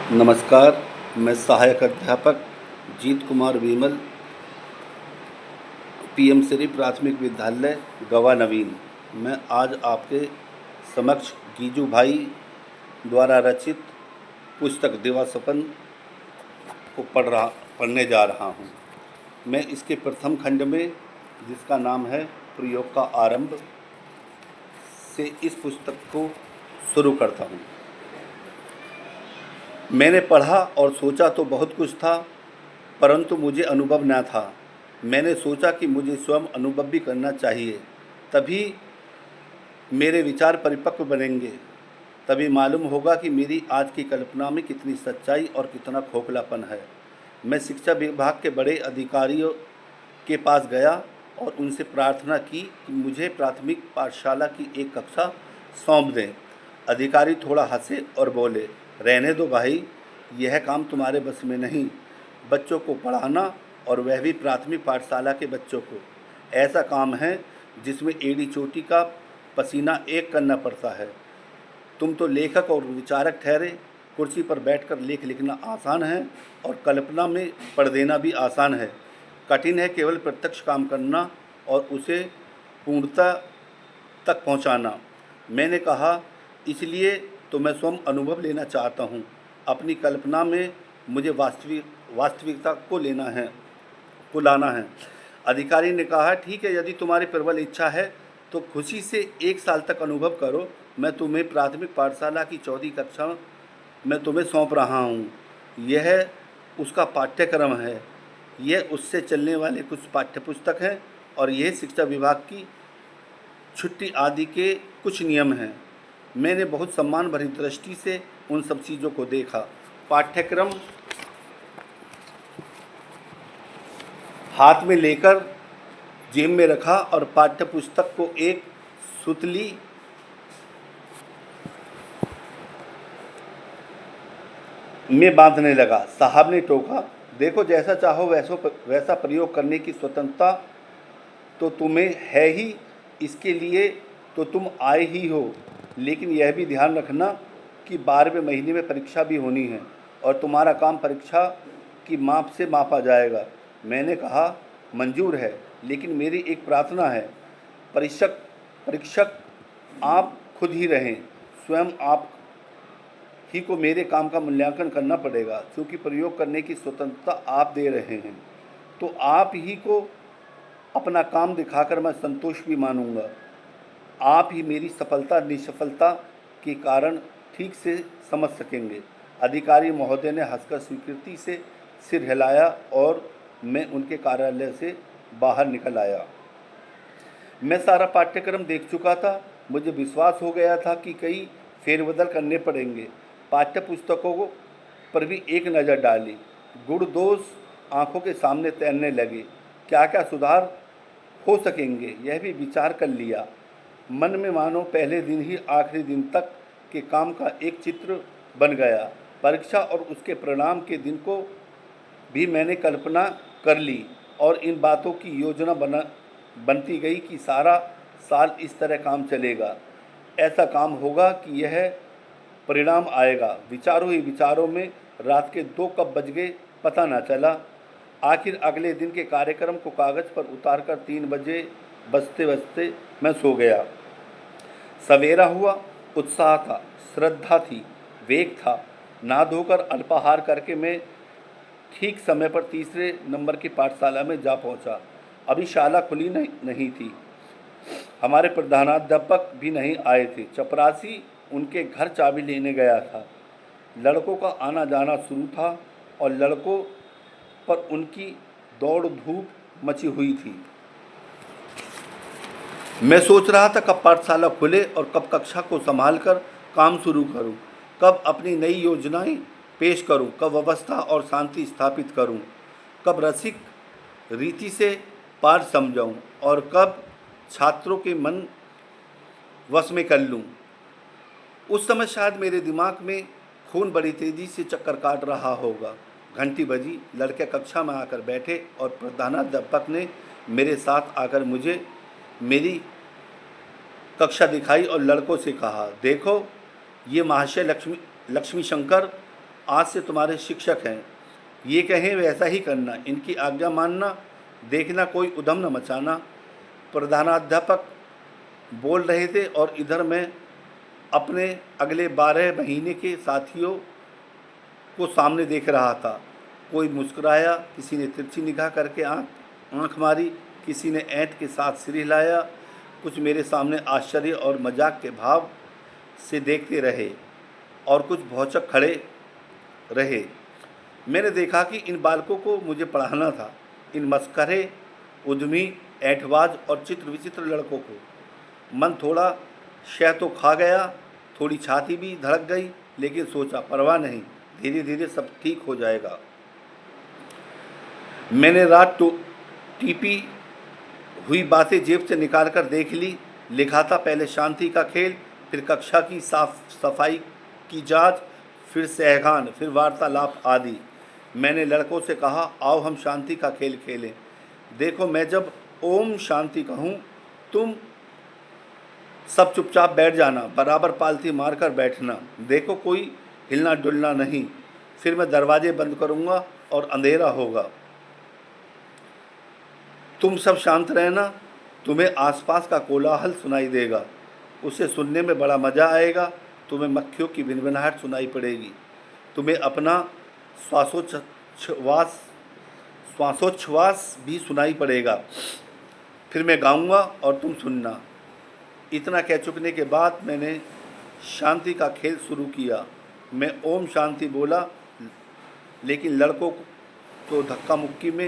नमस्कार, मैं सहायक अध्यापक जीत कुमार विमल, पीएम श्री प्राथमिक विद्यालय गवा नवीन। मैं आज आपके समक्ष गीजू भाई द्वारा रचित पुस्तक दिवास्वप्न को पढ़ने जा रहा हूँ। मैं इसके प्रथम खंड में, जिसका नाम है प्रयोग का आरंभ, से इस पुस्तक को शुरू करता हूँ। मैंने पढ़ा और सोचा तो बहुत कुछ था, परंतु मुझे अनुभव न था। मैंने सोचा कि मुझे स्वयं अनुभव भी करना चाहिए, तभी मेरे विचार परिपक्व बनेंगे। तभी मालूम होगा कि मेरी आज की कल्पना में कितनी सच्चाई और कितना खोखलापन है। मैं शिक्षा विभाग के बड़े अधिकारियों के पास गया और उनसे प्रार्थना की कि मुझे प्राथमिक पाठशाला की एक कक्षा सौंप दें। अधिकारी थोड़ा हंसे और बोले, रहने दो भाई, यह काम तुम्हारे बस में नहीं। बच्चों को पढ़ाना, और वह भी प्राथमिक पाठशाला के बच्चों को, ऐसा काम है जिसमें एड़ी चोटी का पसीना एक करना पड़ता है। तुम तो लेखक और विचारक ठहरे। कुर्सी पर बैठकर लेख लिखना आसान है और कल्पना में पढ़ देना भी आसान है। कठिन है केवल प्रत्यक्ष काम करना और उसे पूर्णता तक पहुंचाना। मैंने कहा, इसलिए तो मैं स्वयं अनुभव लेना चाहता हूं। अपनी कल्पना में मुझे वास्तविकता को लाना है। अधिकारी ने कहा, ठीक है, यदि तुम्हारी प्रबल इच्छा है तो खुशी से 1 साल तक अनुभव करो। मैं तुम्हें प्राथमिक पाठशाला की 4वीं कक्षा में तुम्हें सौंप रहा हूँ। यह उसका पाठ्यक्रम है, यह उससे चलने वाले कुछ पाठ्यपुस्तक हैं और यह शिक्षा विभाग की छुट्टी आदि के कुछ नियम हैं। मैंने बहुत सम्मान भरी दृष्टि से उन सब चीज़ों को देखा। पाठ्यक्रम हाथ में लेकर जेब में रखा और पाठ्यपुस्तक को एक सुतली में बांधने लगा। साहब ने टोका, देखो, जैसा चाहो वैसा प्रयोग करने की स्वतंत्रता तो तुम्हें है ही, इसके लिए तो तुम आए ही हो। लेकिन यह भी ध्यान रखना कि 12वें महीने में परीक्षा भी होनी है और तुम्हारा काम परीक्षा की माप से मापा जाएगा। मैंने कहा, मंजूर है, लेकिन मेरी एक प्रार्थना है। परीक्षक आप खुद ही रहें। स्वयं आप ही को मेरे काम का मूल्यांकन करना पड़ेगा, क्योंकि प्रयोग करने की स्वतंत्रता आप दे रहे हैं। तो आप ही को अपना काम दिखाकर मैं संतोष भी मानूंगा। आप ही मेरी सफलता निसफलता के कारण ठीक से समझ सकेंगे। अधिकारी महोदय ने हंसकर स्वीकृति से सिर हिलाया और मैं उनके कार्यालय से बाहर निकल आया। मैं सारा पाठ्यक्रम देख चुका था। मुझे विश्वास हो गया था कि कई फेरबदल करने पड़ेंगे। पाठ्यपुस्तकों पर भी एक नज़र डाली। गुण दोष आंखों के सामने तैरने लगे। क्या क्या सुधार हो सकेंगे, यह भी विचार कर लिया। मन में मानो पहले दिन ही आखिरी दिन तक के काम का एक चित्र बन गया। परीक्षा और उसके परिणाम के दिन को भी मैंने कल्पना कर ली और इन बातों की योजना बनती गई कि सारा साल इस तरह काम चलेगा। ऐसा काम होगा कि यह परिणाम आएगा। विचारों ही विचारों में रात के 2 कब बज गए पता न चला। आखिर अगले दिन के कार्यक्रम को कागज़ पर उतारकर 3 बजे बजते बजते मैं सो गया। सवेरा हुआ, उत्साह था, श्रद्धा थी, वेग था। नहा धोकर अल्पाहार करके मैं ठीक समय पर तीसरे नंबर की पाठशाला में जा पहुंचा। अभी शाला खुली नहीं थी। हमारे प्रधानाध्यापक भी नहीं आए थे। चपरासी उनके घर चाबी लेने गया था। लड़कों का आना जाना शुरू था और लड़कों पर उनकी दौड़ धूप मची हुई थी। मैं सोच रहा था कब पाठशाला खुले और कब कक्षा को संभालकर काम शुरू करूं, कब अपनी नई योजनाएं पेश करूं, कब व्यवस्था और शांति स्थापित करूं, कब रसिक रीति से पाठ समझाऊं और कब छात्रों के मन वश में कर लूं। उस समय शायद मेरे दिमाग में खून बड़ी तेज़ी से चक्कर काट रहा होगा। घंटी बजी, लड़के कक्षा में आकर बैठे और प्रधानाध्यापक ने मेरे साथ आकर मुझे मेरी कक्षा दिखाई और लड़कों से कहा, देखो, ये महाशय लक्ष्मी शंकर आज से तुम्हारे शिक्षक हैं। ये कहें वैसा ही करना, इनकी आज्ञा मानना, देखना कोई उधम न मचाना। प्रधानाध्यापक बोल रहे थे और इधर मैं अपने अगले 12 महीने के साथियों को सामने देख रहा था। कोई मुस्कुराया, किसी ने तिरछी निगाह करके आँख मारी, किसी ने ऐंठ के साथ सिर हिलाया। कुछ मेरे सामने आश्चर्य और मजाक के भाव से देखते रहे और कुछ भौचक खड़े रहे। मैंने देखा कि इन बालकों को मुझे पढ़ाना था, इन मस्खरे, उद्यमी, ऐंठबाज और चित्र विचित्र लड़कों को। मन थोड़ा शह तो खा गया, थोड़ी छाती भी धड़क गई, लेकिन सोचा परवाह नहीं, धीरे धीरे सब ठीक हो जाएगा। मैंने रात टीपी हुई बातें जेब से निकाल कर देख ली। लिखा था पहले शांति का खेल, फिर कक्षा की साफ सफाई की जांच, फिर सहगान, फिर वार्तालाप आदि। मैंने लड़कों से कहा, आओ हम शांति का खेल खेलें। देखो, मैं जब ओम शांति कहूँ तुम सब चुपचाप बैठ जाना, बराबर पालथी मारकर बैठना। देखो, कोई हिलना डुलना नहीं। फिर मैं दरवाजे बंद करूँगा और अंधेरा होगा। तुम सब शांत रहना। तुम्हें आसपास का कोलाहल सुनाई देगा, उसे सुनने में बड़ा मज़ा आएगा। तुम्हें मक्खियों की भिनभिनाहट सुनाई पड़ेगी। तुम्हें अपना श्वासोच्छ्वास भी सुनाई पड़ेगा। फिर मैं गाऊंगा और तुम सुनना। इतना कह चुकने के बाद मैंने शांति का खेल शुरू किया। मैं ओम शांति बोला, लेकिन लड़कों तो धक्का मुक्की में